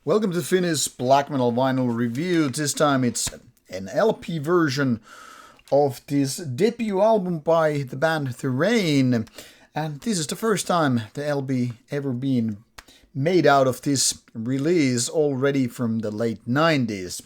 Welcome to Finnish Black Metal Vinyl Review. This time it's an LP version of this debut album by the band Thyrane. And this is the first time the LP ever been made out of this release already from the late 90s.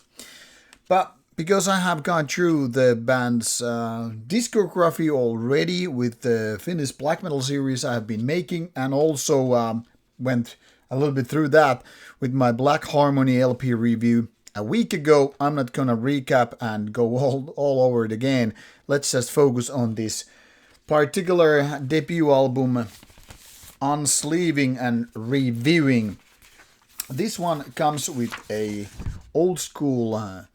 But because I have gone through the band's discography already with the Finnish Black Metal series I have been making, and also went a little bit through that with my Black Harmony LP review a week ago, I'm not gonna recap and go all over it again. Let's just focus on this particular debut album, unsleeving and reviewing. This one comes with a old school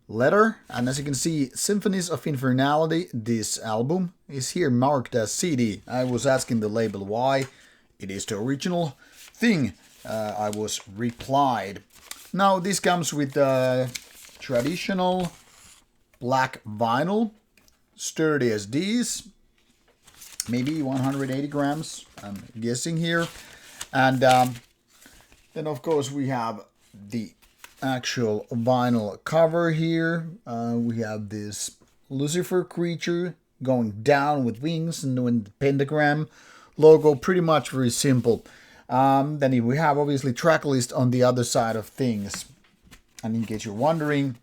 letter, and as you can see, Symphonies of Infernality, this album is here marked as CD. I was asking the label why. It is the original thing, I was replied. Now this comes with traditional black vinyl, sturdy as these, maybe 180 grams, I'm guessing here. And then of course we have the actual vinyl cover here. We have this Lucifer creature going down with wings and doing the pentagram logo, pretty much very simple. Then we have obviously track list on the other side of things. And in case you're wondering,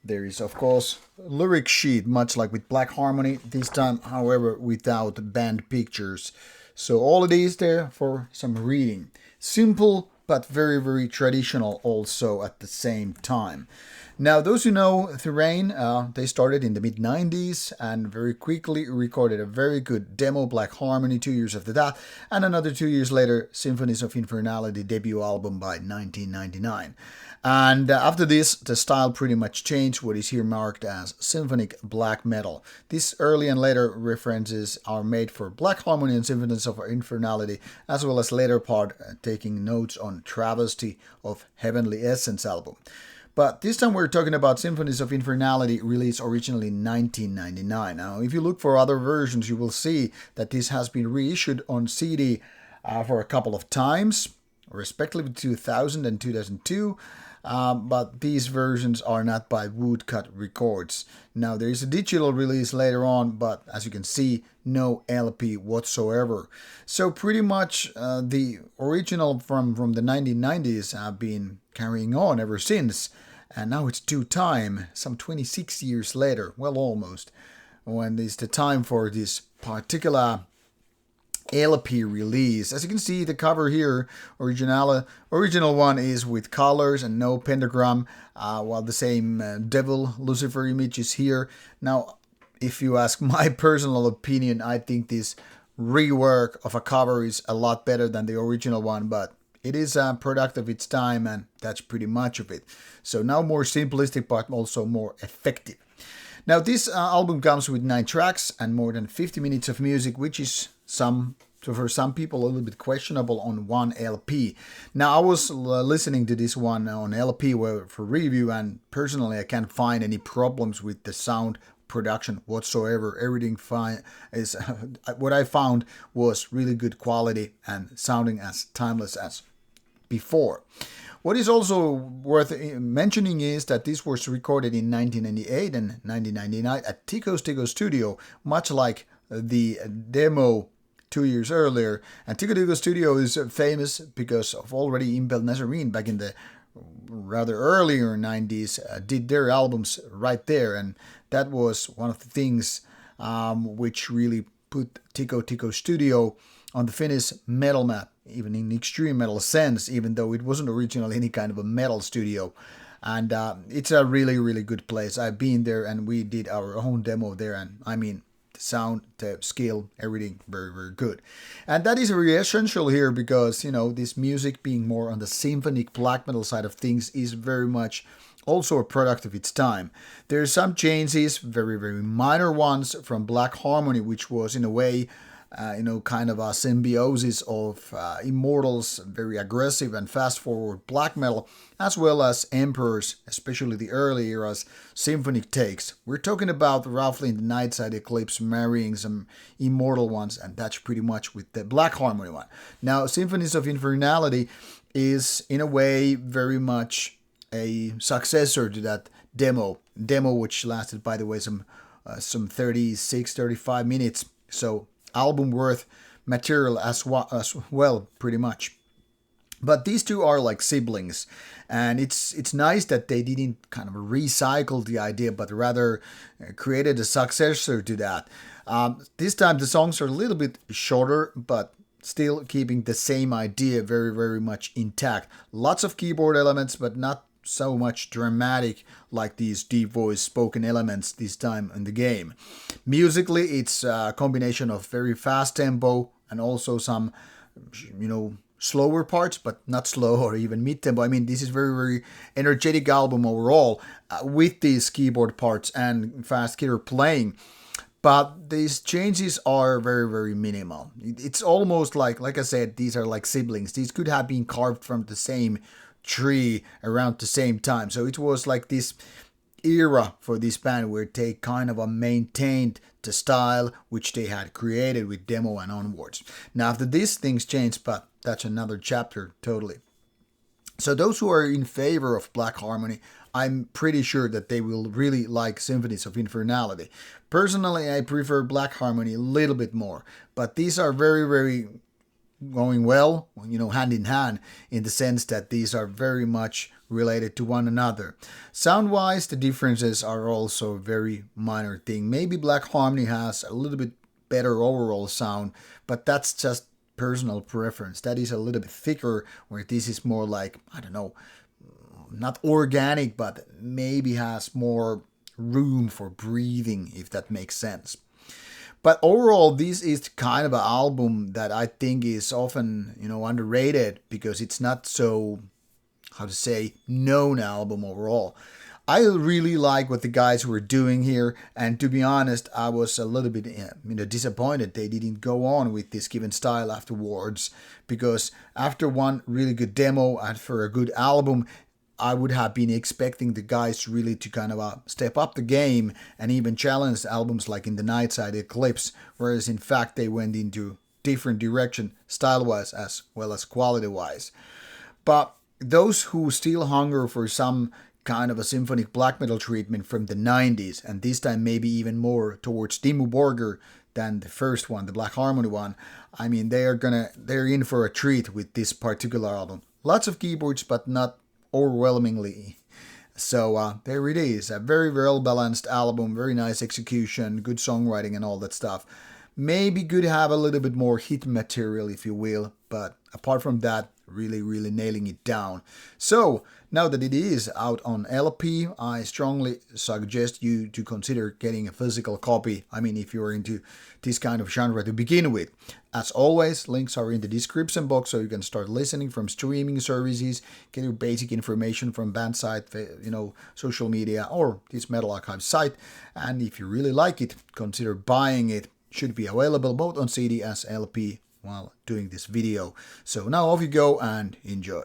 there is of course lyric sheet, much like with Black Harmony, this time however without band pictures. So all it is there for some reading. Simple but very, very traditional also at the same time. Now, those who know Thyrane, they started in the mid-90s and very quickly recorded a very good demo, Black Harmony, 2 years after that, and another 2 years later, Symphonies of Infernality debut album by 1999. And after this, the style pretty much changed, what is here marked as symphonic black metal. These early and later references are made for Black Harmony and Symphonies of Infernality, as well as later part taking notes on Travesty of Heavenly Essence album. But this time we're talking about Symphonies of Infernality, released originally in 1999. Now, if you look for other versions, you will see that this has been reissued on CD for a couple of times, respectively 2000 and 2002. But these versions are not by Woodcut Records. Now, there is a digital release later on, but as you can see, no LP whatsoever. So pretty much the original from the 1990s have been carrying on ever since. And now it's due time, some 26 years later, well almost, when it's the time for this particular LP release. As you can see, the cover here, original one is with colors and no pentagram, while the same devil Lucifer image is here. Now, if you ask my personal opinion, I think this rework of a cover is a lot better than the original one, but it is a product of its time, and that's pretty much of it. So now more simplistic, but also more effective. Now this album comes with 9 tracks and more than 50 minutes of music, which is for some people a little bit questionable on one LP. Now I was listening to this one on LP for review, and personally I can't find any problems with the sound production whatsoever. Everything fine is what I found was really good quality and sounding as timeless as before. What is also worth mentioning is that this was recorded in 1998 and 1999 at Tico's Studio, much like the demo 2 years earlier. And Tico Studio is famous because of already Impel Nazarene back in the rather earlier 90s did their albums right there, and that was one of the things which really put Tico Studio on the Finnish metal map, even in extreme metal sense, even though it wasn't originally any kind of a metal studio. And it's a really, really good place. I've been there and we did our own demo there, and I mean, the sound, the skill, everything very, very good. And that is very essential here because, you know, this music being more on the symphonic black metal side of things is very much also a product of its time. There are some changes, very, very minor ones from Black Harmony, which was in a way kind of a symbiosis of Immortals, very aggressive and fast-forward black metal, as well as Emperor's, especially the early era's symphonic takes. We're talking about roughly in the Nightside Eclipse marrying some Immortal ones, and that's pretty much with the Black Harmony one. Now, Symphonies of Infernality is in a way very much a successor to that demo, which lasted, by the way, some 35 minutes. So album worth material as well, pretty much. But these two are like siblings, and it's nice that they didn't kind of recycle the idea, but rather created a successor to that. This time the songs are a little bit shorter, but still keeping the same idea very, very much intact. Lots of keyboard elements, but not so much dramatic like these deep voice spoken elements this time in the game. Musically, it's a combination of very fast tempo and also some, slower parts, but not slow or even mid-tempo. I mean, this is very, very energetic album overall with these keyboard parts and fast killer playing. But these changes are very, very minimal. It's almost like I said, these are like siblings. These could have been carved from the same tree around the same time. So it was like this era for this band where they kind of maintained the style which they had created with demo and onwards. Now after this, things changed, but that's another chapter totally. So those who are in favor of Black Harmony, I'm pretty sure that they will really like Symphonies of Infernality. Personally, I prefer Black Harmony a little bit more, but these are very, very going well, hand in hand, in the sense that these are very much related to one another. Sound-wise, the differences are also a very minor thing. Maybe Black Harmony has a little bit better overall sound, but that's just personal preference. That is a little bit thicker, where this is more like, I don't know, not organic, but maybe has more room for breathing, if that makes sense. But overall, this is kind of an album that I think is often, underrated because it's not so, known album overall. I really like what the guys were doing here, and to be honest, I was a little bit disappointed they didn't go on with this given style afterwards, because after one really good demo and for a good album, I would have been expecting the guys really to kind of step up the game and even challenge albums like In the Nightside Eclipse, whereas in fact they went into different direction style-wise as well as quality-wise. But those who still hunger for some kind of a symphonic black metal treatment from the 90s, and this time maybe even more towards Dimmu Borgir than the first one, the Black Harmony one, I mean, they're in for a treat with this particular album. Lots of keyboards, but not overwhelmingly. So there it is, a very well balanced album, very nice execution, good songwriting and all that stuff. Maybe could have a little bit more hit material, if you will, but apart from that, really, really nailing it down. So now that it is out on LP, I strongly suggest you to consider getting a physical copy. I mean, if you're into this kind of genre to begin with. As always, links are in the description box, so you can start listening from streaming services, get your basic information from band site, social media, or this Metal Archive site. And if you really like it, consider buying it. Should be available both on CD as LP while doing this video. So now off you go and enjoy.